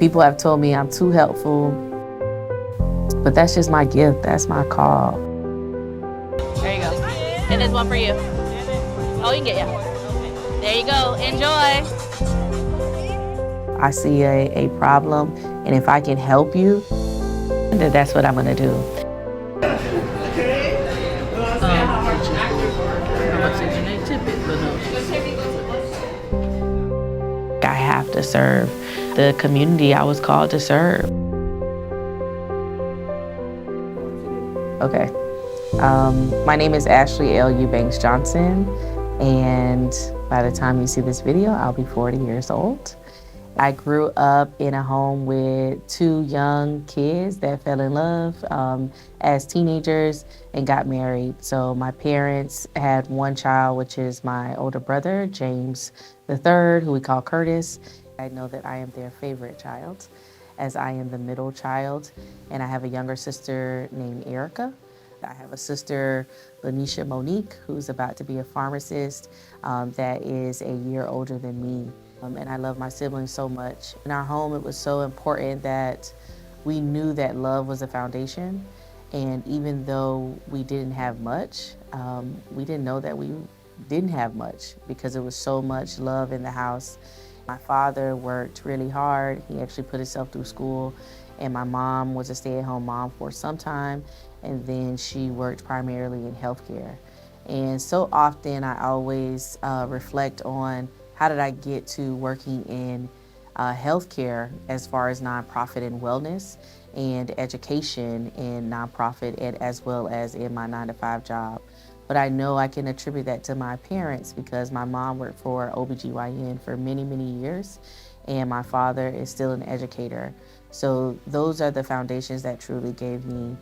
People have told me I'm too helpful, but that's just my gift. That's my call. There you go. And there's one for you. Oh, you can get, yeah. There you go. Enjoy. I see a problem, and if I can help you, then that's what I'm gonna do. I have to serve the community I was called to serve. Okay. My name is Ashley L. Eubanks Johnson, and by the time you see this video, I'll be 40 years old. I grew up in a home with two young kids that fell in love as teenagers and got married. So my parents had one child, which is my older brother, James III, who we call Curtis. I know that I am their favorite child, as I am the middle child, and I have a younger sister named Erica. I have a sister, Lanisha Monique, who's about to be a pharmacist that is a year older than me. And I love my siblings so much. In our home, it was so important that we knew that love was a foundation. And even though we didn't have much, we didn't know that we didn't have much because there was so much love in the house. My father worked really hard. He actually put himself through school. And my mom was a stay-at-home mom for some time. And then she worked primarily in healthcare. And so often I always reflect on how did I get to working in healthcare as far as nonprofit and wellness and education in nonprofit and as well as in my 9-to-5 job. But I know I can attribute that to my parents because my mom worked for OBGYN for many, many years, and my father is still an educator. So those are the foundations that truly gave me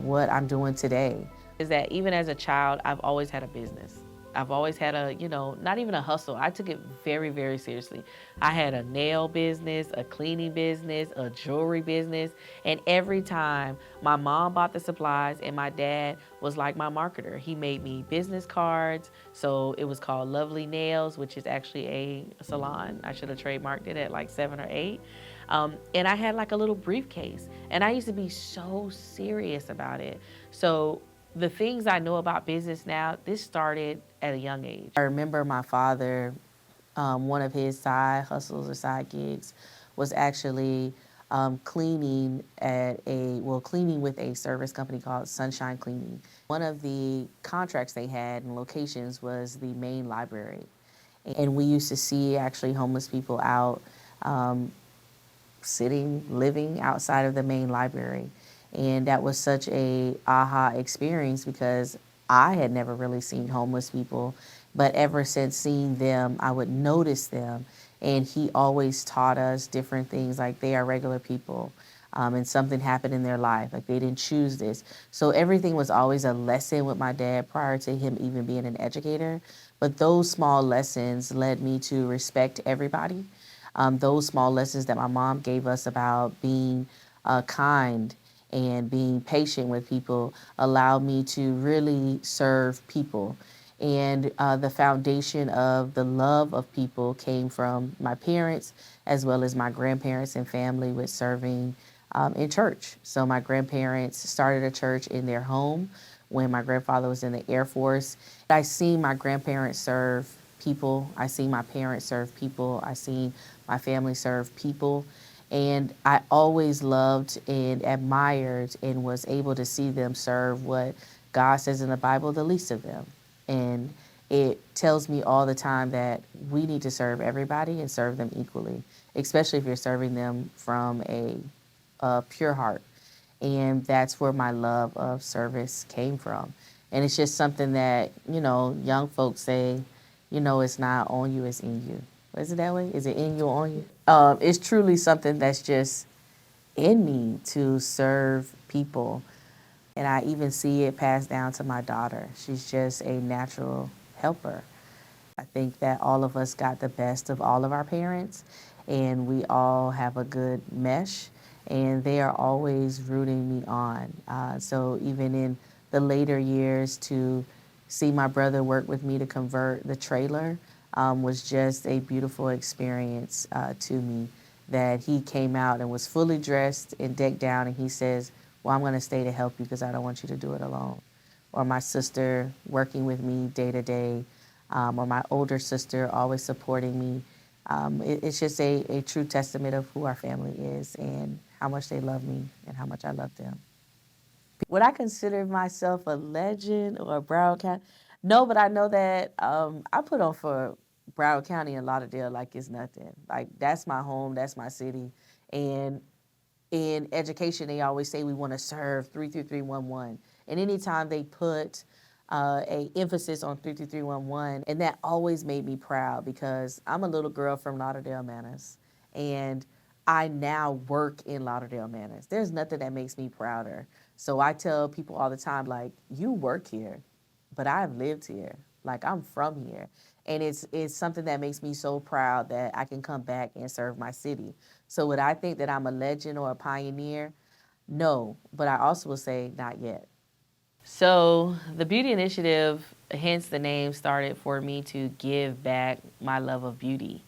what I'm doing today. Is that even as a child, I've always had a business. I've always had a, not even a hustle. I took it very, very seriously. I had a nail business, a cleaning business, a jewelry business. And every time my mom bought the supplies and my dad was like my marketer. He made me business cards. So it was called Lovely Nails, which is actually a salon. I should have trademarked it at like 7 or 8. And I had like a little briefcase. And I used to be so serious about it. So the things I know about business now, this started at a young age. I remember my father, one of his side hustles or side gigs was actually cleaning cleaning with a service company called Sunshine Cleaning. One of the contracts they had and locations was the main library. And we used to see actually homeless people out living outside of the main library. And that was such a aha experience because I had never really seen homeless people, but ever since seeing them, I would notice them. And he always taught us different things like they are regular people. And something happened in their life, like they didn't choose this. So everything was always a lesson with my dad prior to him even being an educator. But those small lessons led me to respect everybody. Those small lessons that my mom gave us about being kind and being patient with people allowed me to really serve people. And the foundation of the love of people came from my parents as well as my grandparents and family with serving in church. So my grandparents started a church in their home when my grandfather was in the Air Force. I seen my grandparents serve people. I seen my parents serve people. I seen my family serve people. And I always loved and admired and was able to see them serve what God says in the Bible, the least of them. And it tells me all the time that we need to serve everybody and serve them equally, especially if you're serving them from a pure heart. And that's where my love of service came from. And it's just something that, young folks say, it's not on you, it's in you. Is it that way? Is it in you or on you? It's truly something that's just in me to serve people. And I even see it passed down to my daughter. She's just a natural helper. I think that all of us got the best of all of our parents, and we all have a good mesh, and they are always rooting me on. So even in the later years, to see my brother work with me to convert the trailer was just a beautiful experience to me that he came out and was fully dressed and decked down, and he says, well, I'm going to stay to help you because I don't want you to do it alone. Or my sister working with me day to day, or my older sister always supporting me. It's just a true testament of who our family is and how much they love me and how much I love them. Would I consider myself a legend or a Broward County? No, but I know that I put on for Broward County and Lauderdale like it's nothing. Like that's my home, that's my city. And in education, they always say we want to serve 33311. And anytime they put a emphasis on 33311, and that always made me proud because I'm a little girl from Lauderdale Manors, and I now work in Lauderdale Manors. There's nothing that makes me prouder. So I tell people all the time, like, you work here, but I've lived here. Like I'm from here. And it's something that makes me so proud that I can come back and serve my city. So would I think that I'm a legend or a pioneer? No, but I also will say not yet. So the beauty initiative, hence the name, started for me to give back my love of beauty.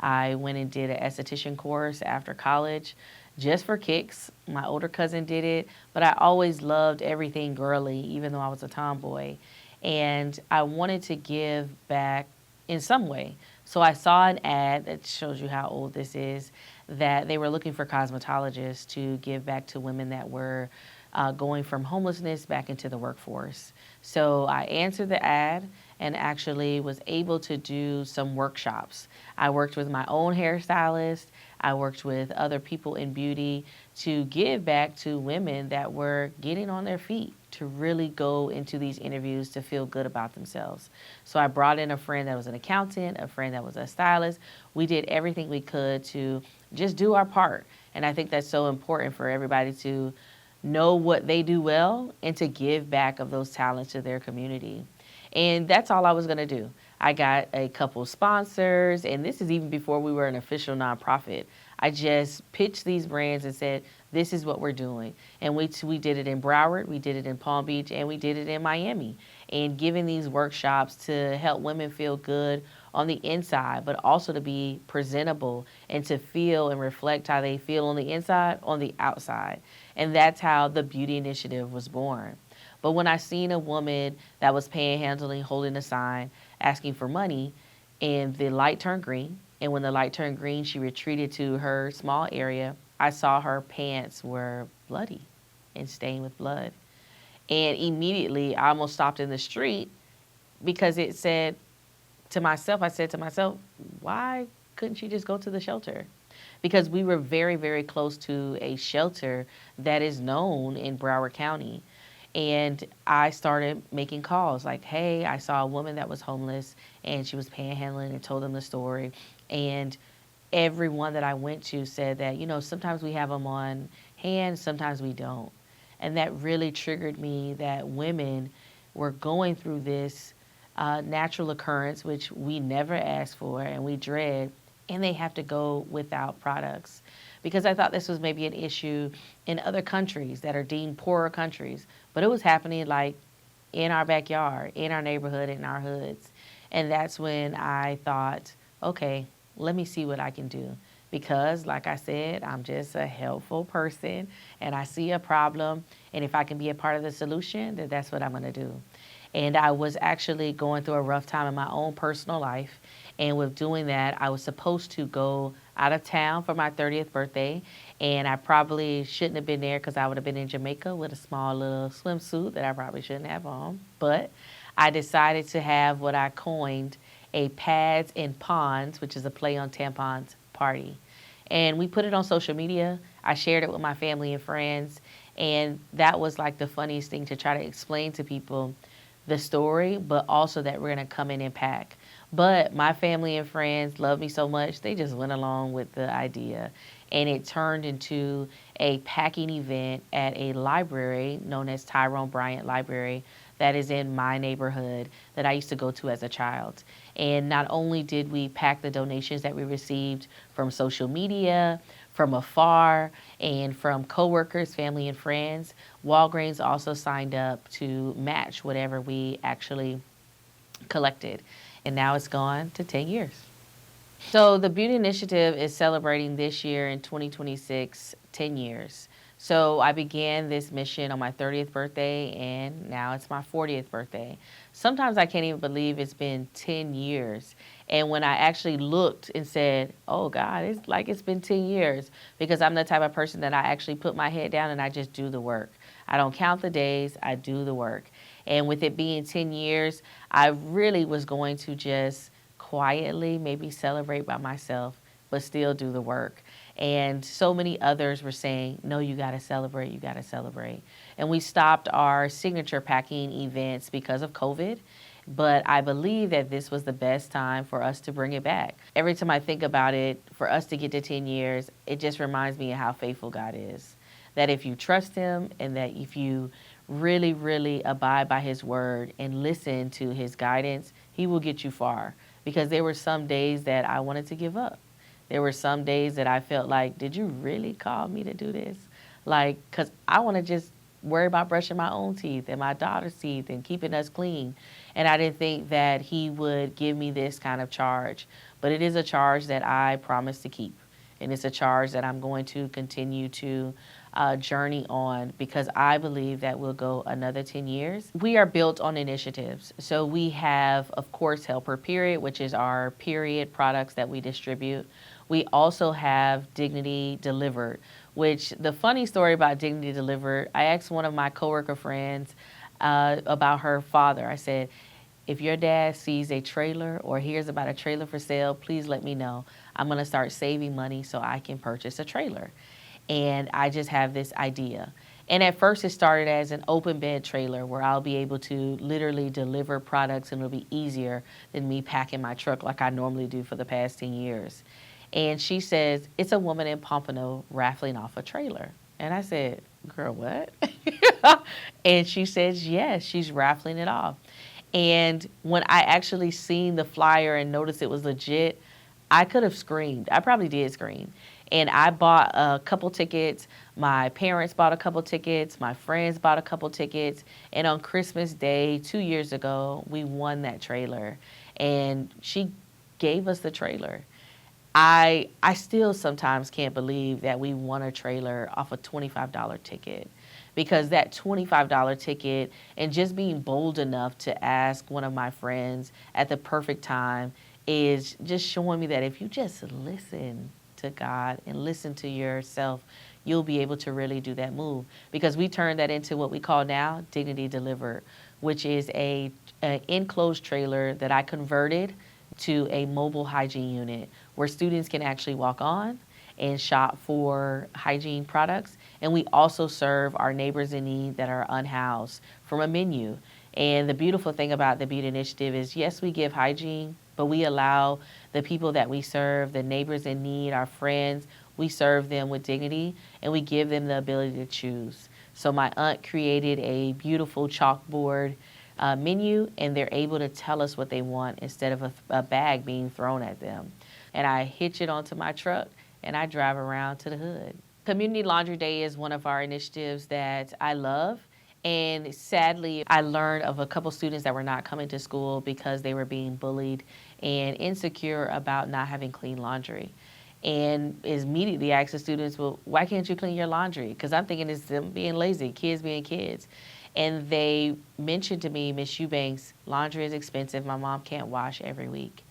I went and did an esthetician course after college just for kicks. My older cousin did it, but I always loved everything girly, even though I was a tomboy. And I wanted to give back in some way. So I saw an ad that shows you how old this is, that they were looking for cosmetologists to give back to women that were going from homelessness back into the workforce. So I answered the ad and actually was able to do some workshops. I worked with my own hairstylist. I worked with other people in beauty to give back to women that were getting on their feet to really go into these interviews to feel good about themselves. So I brought in a friend that was an accountant, a friend that was a stylist. We did everything we could to just do our part. And I think that's so important for everybody to know what they do well and to give back of those talents to their community. And that's all I was going to do. I got a couple sponsors, and this is even before we were an official nonprofit. I just pitched these brands and said, this is what we're doing. And we did it in Broward, we did it in Palm Beach, and we did it in Miami. And giving these workshops to help women feel good on the inside, but also to be presentable and to feel and reflect how they feel on the inside, on the outside. And that's how the Beauty Initiative was born. But when I seen a woman that was panhandling, holding a sign, asking for money, and the light turned green, and when the light turned green, she retreated to her small area, I saw her pants were bloody and stained with blood. And immediately I almost stopped in the street because it said to myself, I said to myself, why couldn't she just go to the shelter? Because we were very, very close to a shelter that is known in Broward County. And I started making calls like, hey, I saw a woman that was homeless and she was panhandling, and told them the story. And everyone that I went to said that, you know, sometimes we have them on hand, sometimes we don't. And that really triggered me that women were going through this natural occurrence, which we never asked for and we dread, and they have to go without products. Because I thought this was maybe an issue in other countries that are deemed poorer countries, but it was happening like in our backyard, in our neighborhood, in our hoods. And that's when I thought, okay, let me see what I can do. Because like I said, I'm just a helpful person and I see a problem. And if I can be a part of the solution, then that's what I'm gonna do. And I was actually going through a rough time in my own personal life. And with doing that, I was supposed to go out of town for my 30th birthday. And I probably shouldn't have been there because I would have been in Jamaica with a small little swimsuit that I probably shouldn't have on. But I decided to have what I coined a pads and ponds, which is a play on tampons, party. And we put it on social media. I shared it with my family and friends. And that was like the funniest thing, to try to explain to people the story, but also that we're gonna come in and pack. But my family and friends love me so much, they just went along with the idea. And it turned into a packing event at a library known as Tyrone Bryant Library that is in my neighborhood that I used to go to as a child. And not only did we pack the donations that we received from social media, from afar, and from coworkers, family, and friends, Walgreens also signed up to match whatever we actually collected. And now it's gone to 10 years. So the Beauty Initiative is celebrating this year in 2026, 10 years. So I began this mission on my 30th birthday, and now it's my 40th birthday. Sometimes I can't even believe it's been 10 years. And when I actually looked and said, oh God, it's like it's been 10 years, because I'm the type of person that I actually put my head down and I just do the work. I don't count the days, I do the work. And with it being 10 years, I really was going to just quietly maybe celebrate by myself, but still do the work. And so many others were saying, no, you got to celebrate, you got to celebrate. And we stopped our signature packing events because of COVID. But I believe that this was the best time for us to bring it back. Every time I think about it, for us to get to 10 years, it just reminds me of how faithful God is. That if you trust Him and that if you really, really abide by His word and listen to His guidance, He will get you far. Because there were some days that I wanted to give up. There were some days that I felt like, did you really call me to do this? Like, because I want to just worry about brushing my own teeth and my daughter's teeth and keeping us clean. And I didn't think that He would give me this kind of charge. But it is a charge that I promise to keep. And it's a charge that I'm going to continue to journey on, because I believe that we'll go another 10 years. We are built on initiatives. So we have, of course, Helper Period, which is our period products that we distribute. We also have Dignity Delivered, which the funny story about Dignity Delivered, I asked one of my coworker friends about her father. I said, if your dad sees a trailer or hears about a trailer for sale, please let me know. I'm going to start saving money so I can purchase a trailer. And I just have this idea. And at first it started as an open bed trailer where I'll be able to literally deliver products, and it'll be easier than me packing my truck like I normally do for the past 10 years. And she says, it's a woman in Pompano raffling off a trailer. And I said, girl, what? And she says, yes, she's raffling it off. And when I actually seen the flyer and noticed it was legit, I could have screamed. I probably did scream. And I bought a couple tickets. My parents bought a couple tickets. My friends bought a couple tickets. And on Christmas Day, 2 years ago, we won that trailer. And she gave us the trailer. I still sometimes can't believe that we won a trailer off a $25 ticket, because that $25 ticket, and just being bold enough to ask one of my friends at the perfect time, is just showing me that if you just listen to God and listen to yourself, you'll be able to really do that move. Because we turned that into what we call now Dignity Delivered, which is an enclosed trailer that I converted to a mobile hygiene unit where students can actually walk on and shop for hygiene products. And we also serve our neighbors in need that are unhoused from a menu. And the beautiful thing about the Beauty Initiative is, yes, we give hygiene, but we allow the people that we serve, the neighbors in need, our friends, we serve them with dignity, and we give them the ability to choose. So my aunt created a beautiful chalkboard menu, and they're able to tell us what they want instead of a bag being thrown at them. And I hitch it onto my truck, and I drive around to the hood. Community Laundry Day is one of our initiatives that I love. And sadly, I learned of a couple students that were not coming to school because they were being bullied and insecure about not having clean laundry. And immediately I asked the students, well, why can't you clean your laundry? Because I'm thinking it's them being lazy, kids being kids. And they mentioned to me, Miss Eubanks, laundry is expensive. My mom can't wash every week.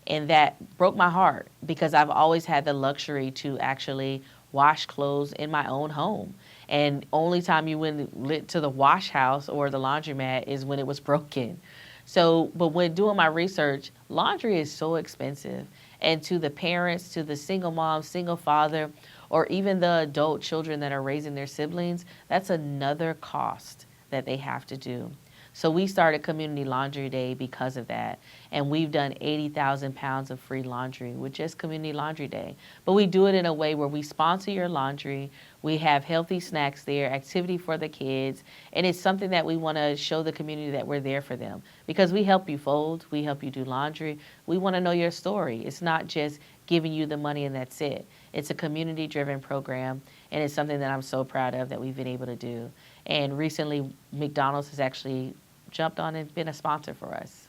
And that broke my heart, because I've always had the luxury to actually wash clothes in my own home. And only time you went to the wash house or the laundromat is when it was broken. So, but when doing my research, laundry is so expensive. And to the parents, to the single mom, single father, or even the adult children that are raising their siblings, that's another cost that they have to do. So we started Community Laundry Day because of that. And we've done 80,000 pounds of free laundry with just Community Laundry Day. But we do it in a way where we sponsor your laundry. We have healthy snacks there, activity for the kids. And it's something that we want to show the community that we're there for them. Because we help you fold, we help you do laundry. We want to know your story. It's not just giving you the money and that's it. It's a community-driven program, and it's something that I'm so proud of that we've been able to do. And recently, McDonald's has actually jumped on and been a sponsor for us.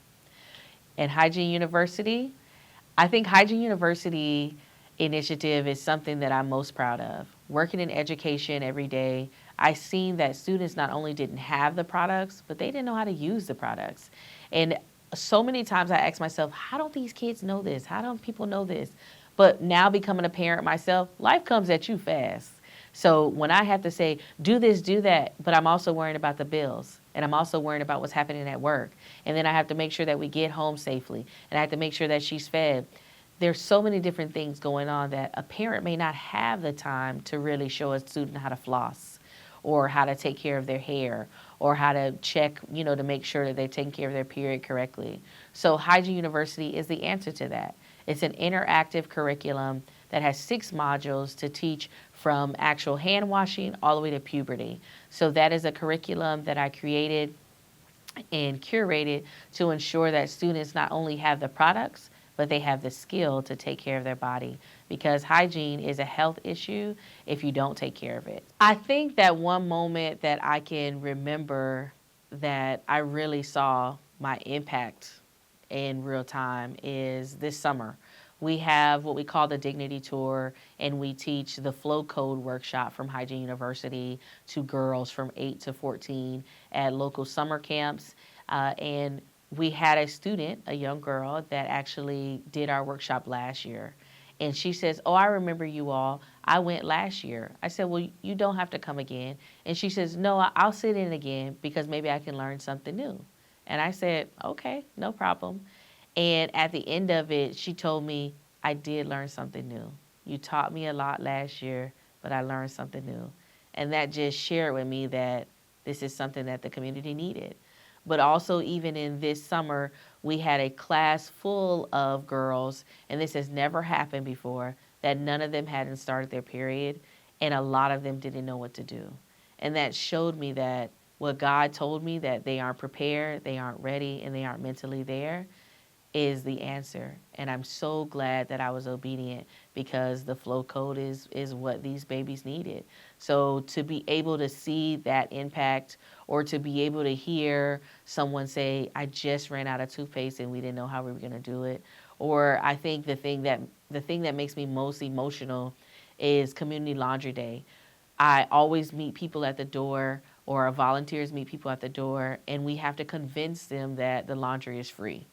And Hygiene University, I think Hygiene University initiative is something that I'm most proud of. Working in education every day, I seen that students not only didn't have the products, but they didn't know how to use the products. And so many times I ask myself, how don't these kids know this? How don't people know this? But now becoming a parent myself, life comes at you fast. So when I have to say, do this, do that, but I'm also worrying about the bills and I'm also worrying about what's happening at work. And then I have to make sure that we get home safely and I have to make sure that she's fed. There's so many different things going on that a parent may not have the time to really show a student how to floss or how to take care of their hair or how to check, to make sure that they're taking care of their period correctly. So Hygiene University is the answer to that. It's an interactive curriculum that has 6 modules to teach from actual hand washing all the way to puberty. So that is a curriculum that I created and curated to ensure that students not only have the products, but they have the skill to take care of their body, because hygiene is a health issue if you don't take care of it. I think that one moment that I can remember that I really saw my impact in real time is this summer. We have what we call the Dignity Tour, and we teach the Flow Code workshop from Hygiene University to girls from 8 to 14 at local summer camps. And we had a student, a young girl, that actually did our workshop last year. And she says, oh, I remember you all. I went last year. I said, well, you don't have to come again. And she says, no, I'll sit in again because maybe I can learn something new. And I said, okay, no problem. And at the end of it, she told me, I did learn something new. You taught me a lot last year, but I learned something new. And that just shared with me that this is something that the community needed. But also, even in this summer, we had a class full of girls, and this has never happened before, that none of them hadn't started their period, and a lot of them didn't know what to do. And that showed me that what God told me, that they aren't prepared, they aren't ready, and they aren't mentally there, is the answer. And I'm so glad that I was obedient, because the flow code is what these babies needed. So to be able to see that impact, or to be able to hear someone say, I just ran out of toothpaste and we didn't know how we were going to do it. Or I think the thing that makes me most emotional is Community Laundry Day. I always meet people at the door, or our volunteers meet people at the door, and we have to convince them that the laundry is free.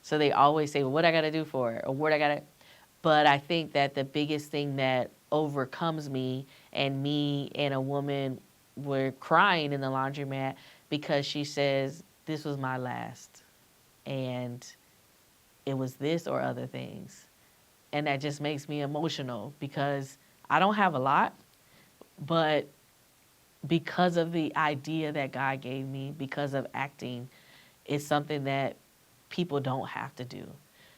So they always say, well, what I got to do for it, or what I got to. But I think that the biggest thing that overcomes me and a woman were crying in the laundromat, because she says, this was my last. And it was this or other things. And that just makes me emotional, because I don't have a lot, but because of the idea that God gave me, because of acting, it's something that people don't have to do.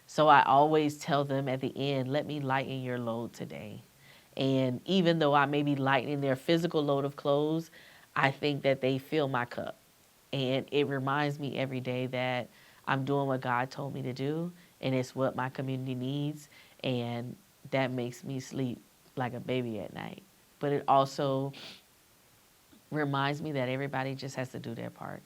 So I always tell them at the end, let me lighten your load today. And even though I may be lightening their physical load of clothes, I think that they fill my cup. And it reminds me every day that I'm doing what God told me to do, and it's what my community needs. And that makes me sleep like a baby at night. But it also reminds me that everybody just has to do their part.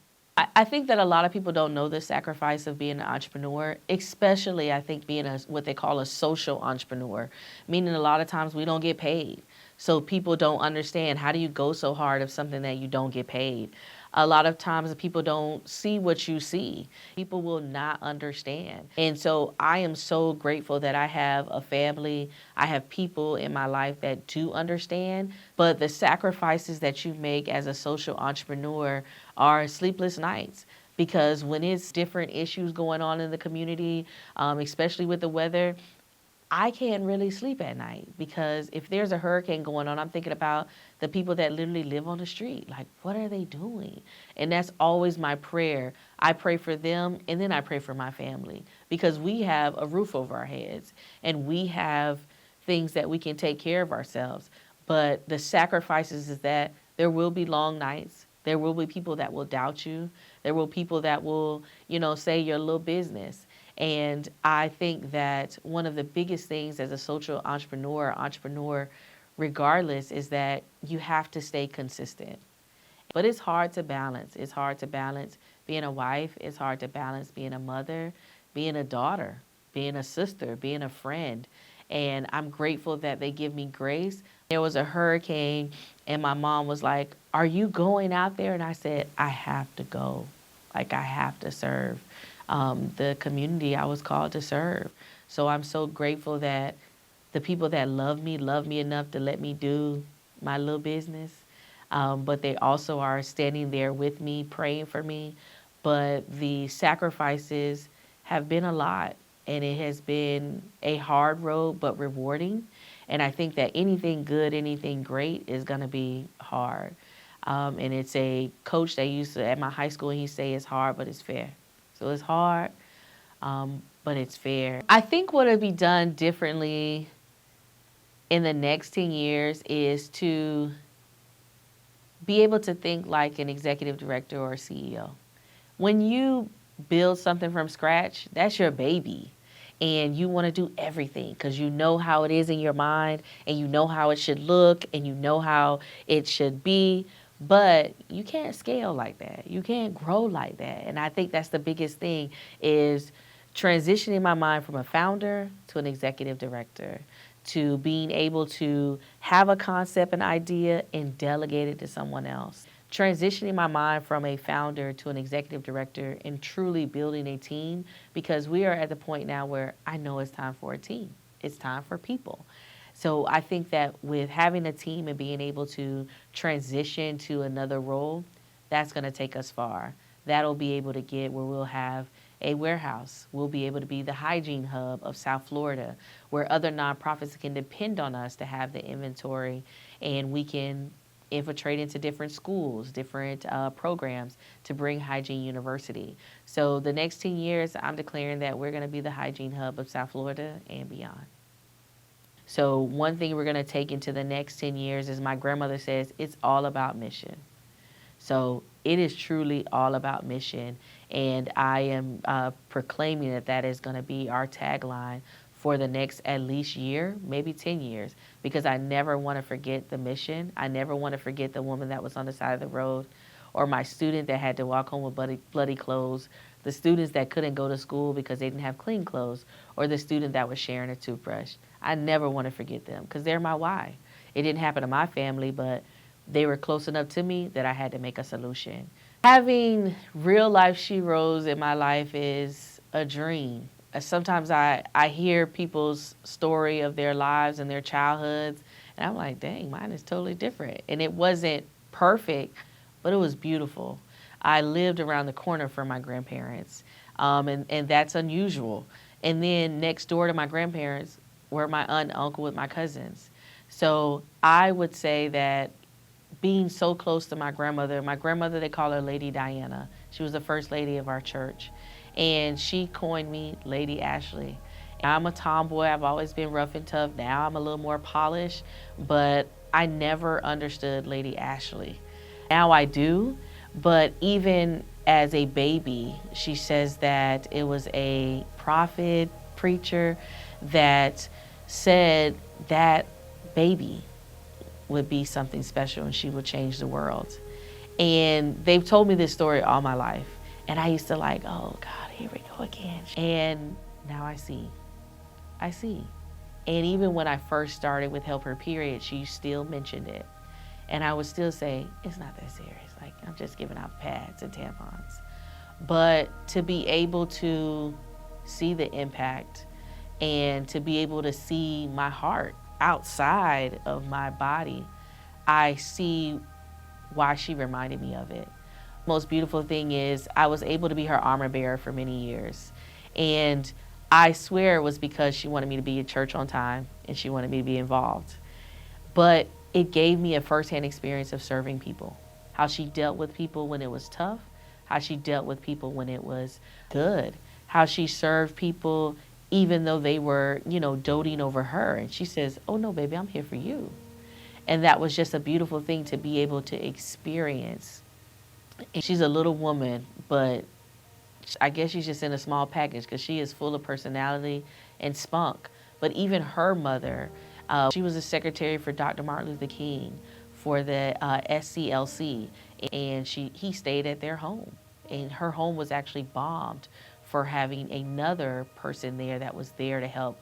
I think that a lot of people don't know the sacrifice of being an entrepreneur, especially I think being what they call a social entrepreneur, meaning a lot of times we don't get paid. So people don't understand, how do you go so hard of something that you don't get paid? A lot of times people don't see what you see. People will not understand. And so I am so grateful that I have a family, I have people in my life that do understand, but the sacrifices that you make as a social entrepreneur are sleepless nights. Because when it's different issues going on in the community, especially with the weather, I can't really sleep at night, because if there's a hurricane going on, I'm thinking about the people that literally live on the street. Like, what are they doing? And that's always my prayer. I pray for them, and then I pray for my family, because we have a roof over our heads and we have things that we can take care of ourselves. But the sacrifices is that there will be long nights. There will be people that will doubt you. There will be people that will, say you're a little business. And I think that one of the biggest things as a social entrepreneur, regardless, is that you have to stay consistent. But it's hard to balance. It's hard to balance being a wife. It's hard to balance being a mother, being a daughter. being a sister, being a friend. And I'm grateful that they give me grace. There was a hurricane, and my mom was like, "Are you going out there?" And I said, "I have to go. Like, I have to serve the community I was called to serve." So I'm so grateful that the people that love me enough to let me do my little business. But they also are standing there with me, praying for me. But the sacrifices have been a lot, and it has been a hard road, but rewarding. And I think that anything good, anything great is going to be hard. And it's a coach that used to, at my high school, he say it's hard, but it's fair. So it's hard, but it's fair. I think what would be done differently in the next 10 years is to be able to think like an executive director or a CEO. When you build something from scratch, that's your baby. And you want to do everything because you know how it is in your mind, and you know how it should look, and you know how it should be. But you can't scale like that. You can't grow like that. And I think that's the biggest thing, is transitioning my mind from a founder to an executive director, to being able to have a concept, an idea, and delegate it to someone else. Transitioning my mind from a founder to an executive director and truly building a team, because we are at the point now where I know it's time for a team. It's time for people. So I think that with having a team and being able to transition to another role, that's going to take us far. That'll be able to get where we'll have a warehouse. We'll be able to be the hygiene hub of South Florida, where other nonprofits can depend on us to have the inventory, and we can infiltrate into different schools, different programs to bring Hygiene University. So the next 10 years, I'm declaring that we're going to be the hygiene hub of South Florida and beyond. So one thing we're going to take into the next 10 years is, my grandmother says, it's all about mission. So it is truly all about mission. And I am proclaiming that that is going to be our tagline for the next at least year, maybe 10 years, because I never want to forget the mission. I never want to forget the woman that was on the side of the road, or my student that had to walk home with bloody clothes, the students that couldn't go to school because they didn't have clean clothes, or the student that was sharing a toothbrush. I never want to forget them because they're my why. It didn't happen to my family, but they were close enough to me that I had to make a solution. Having real life sheroes in my life is a dream. Sometimes I hear people's story of their lives and their childhoods, and I'm like, dang, mine is totally different. And it wasn't perfect, but it was beautiful. I lived around the corner from my grandparents, and that's unusual. And then next door to my grandparents were my aunt and uncle with my cousins. So I would say that being so close to my grandmother, they call her Lady Diana. She was the first lady of our church. And she coined me Lady Ashley. I'm a tomboy. I've always been rough and tough. Now I'm a little more polished, but I never understood Lady Ashley. Now I do, but even as a baby, she says that it was a prophet, preacher, that said that baby would be something special and she would change the world. And they've told me this story all my life. And I used to like, oh God, here we go again. And now I see. And even when I first started with Help Her Period, she still mentioned it. And I would still say, it's not that serious. Like, I'm just giving out pads and tampons. But to be able to see the impact and to be able to see my heart outside of my body, I see why she reminded me of it. Most beautiful thing is I was able to be her armor bearer for many years. And I swear it was because she wanted me to be at church on time and she wanted me to be involved. But it gave me a firsthand experience of serving people, how she dealt with people when it was tough, how she dealt with people when it was good, how she served people even though they were, doting over her. And she says, oh no, baby, I'm here for you. And that was just a beautiful thing to be able to experience. And she's a little woman, but I guess she's just in a small package because she is full of personality and spunk. But even her mother, she was a secretary for Dr. Martin Luther King for the SCLC, and he stayed at their home. And her home was actually bombed for having another person there that was there to help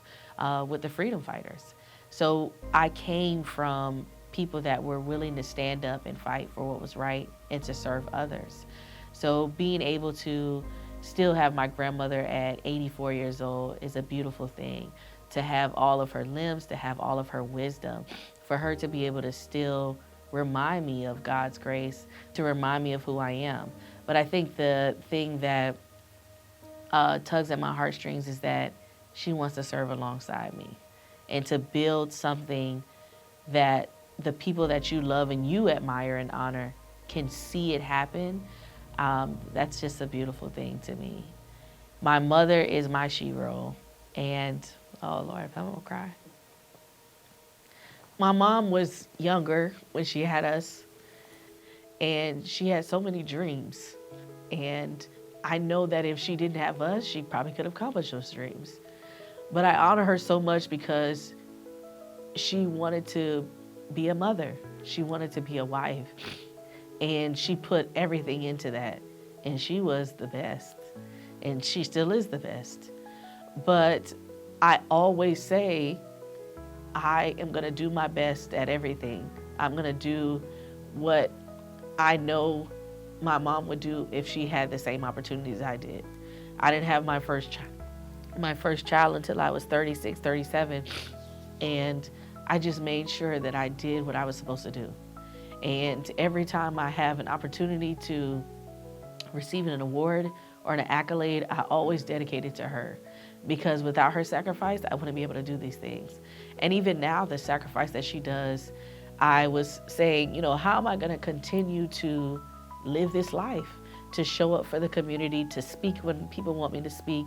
with the freedom fighters. So I came from people that were willing to stand up and fight for what was right and to serve others. So being able to still have my grandmother at 84 years old is a beautiful thing. To have all of her limbs, to have all of her wisdom, for her to be able to still remind me of God's grace, to remind me of who I am. But I think the thing that tugs at my heartstrings is that she wants to serve alongside me and to build something that the people that you love and you admire and honor can see it happen. That's just a beautiful thing to me. My mother is my shero, and oh Lord, I'm gonna cry. My mom was younger when she had us, and she had so many dreams. And I know that if she didn't have us, she probably could have accomplished those dreams. But I honor her so much because she wanted to be a mother. She wanted to be a wife. And she put everything into that. And she was the best. And she still is the best. But I always say, I am going to do my best at everything. I'm going to do what I know my mom would do if she had the same opportunities I did. I didn't have my first child until I was 36, 37. And I just made sure that I did what I was supposed to do. And every time I have an opportunity to receive an award or an accolade, I always dedicate it to her. Because without her sacrifice, I wouldn't be able to do these things. And even now, the sacrifice that she does, I was saying, you know, how am I going to continue to live this life, to show up for the community, to speak when people want me to speak,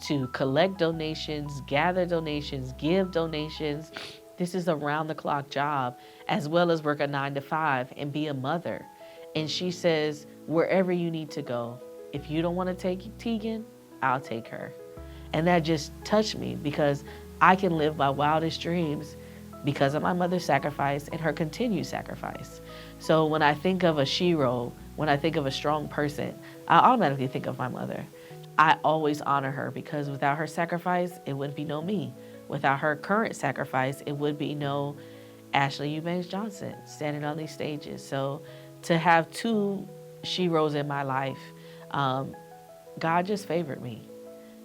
to collect donations, gather donations, give donations. This is a round-the-clock job, as well as work a 9-to-5 and be a mother. And she says, wherever you need to go, if you don't want to take Tegan, I'll take her. And that just touched me because I can live my wildest dreams because of my mother's sacrifice and her continued sacrifice. So when I think of a shero, when I think of a strong person, I automatically think of my mother. I always honor her because without her sacrifice, it wouldn't be no me. Without her current sacrifice, it would be no Ashley Eubanks Johnson standing on these stages. So to have two sheros in my life, God just favored me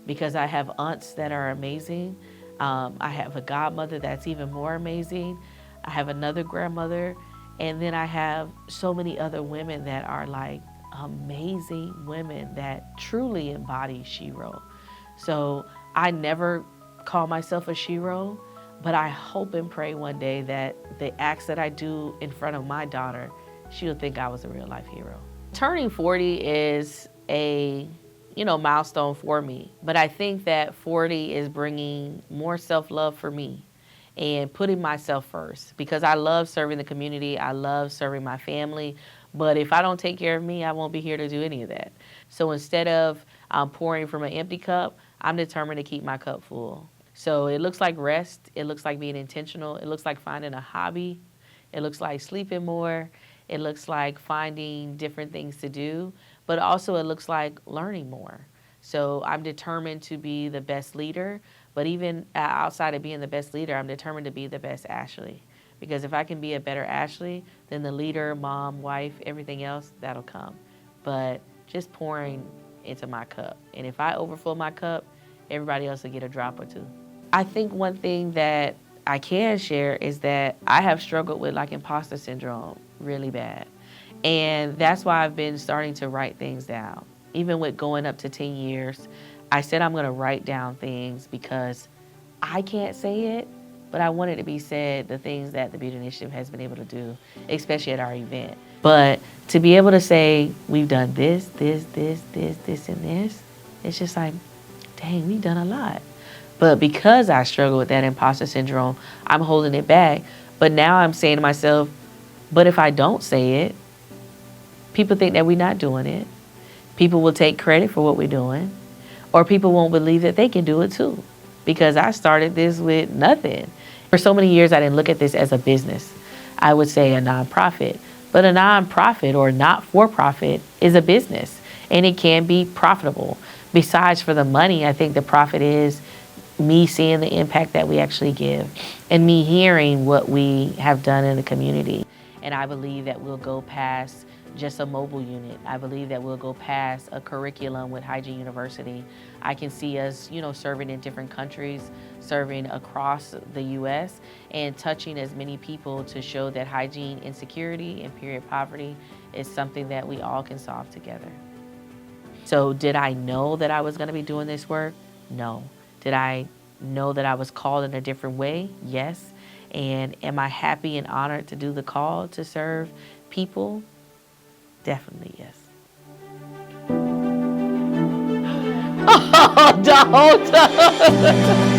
because I have aunts that are amazing. I have a godmother that's even more amazing. I have another grandmother. And then I have so many other women that are like amazing women that truly embody shero. So I never call myself a shero, but I hope and pray one day that the acts that I do in front of my daughter, she'll think I was a real life hero. Turning 40 is a, milestone for me, but I think that 40 is bringing more self-love for me and putting myself first because I love serving the community. I love serving my family, but if I don't take care of me, I won't be here to do any of that. So instead of pouring from an empty cup, I'm determined to keep my cup full. So it looks like rest. It looks like being intentional. It looks like finding a hobby. It looks like sleeping more. It looks like finding different things to do, but also it looks like learning more. So I'm determined to be the best leader, but even outside of being the best leader, I'm determined to be the best Ashley. Because if I can be a better Ashley, then the leader, mom, wife, everything else, that'll come. But just pouring into my cup. And if I overfill my cup, everybody else will get a drop or two. I think one thing that I can share is that I have struggled with like imposter syndrome really bad. And that's why I've been starting to write things down. Even with going up to 10 years, I said I'm gonna write down things because I can't say it, but I want it to be said, the things that the Beauty Initiative has been able to do, especially at our event. But to be able to say, we've done this, and this, it's just like, dang, we've done a lot. But because I struggle with that imposter syndrome, I'm holding it back. But now I'm saying to myself, but if I don't say it, people think that we're not doing it. People will take credit for what we're doing, or people won't believe that they can do it too. Because I started this with nothing. For so many years, I didn't look at this as a business. I would say a nonprofit. But a nonprofit or not-for-profit is a business, and it can be profitable. besides for the money, I think the profit is me seeing the impact that we actually give and me hearing what we have done in the community. And I believe that we'll go past just a mobile unit. I believe that we'll go past a curriculum with Hygiene University. I can see us, serving in different countries, serving across the U.S. and touching as many people to show that hygiene insecurity and period poverty is something that we all can solve together. So did I know that I was going to be doing this work? No. Did I know that I was called in a different way? Yes. And am I happy and honored to do the call to serve people? Definitely yes. Oh, don't.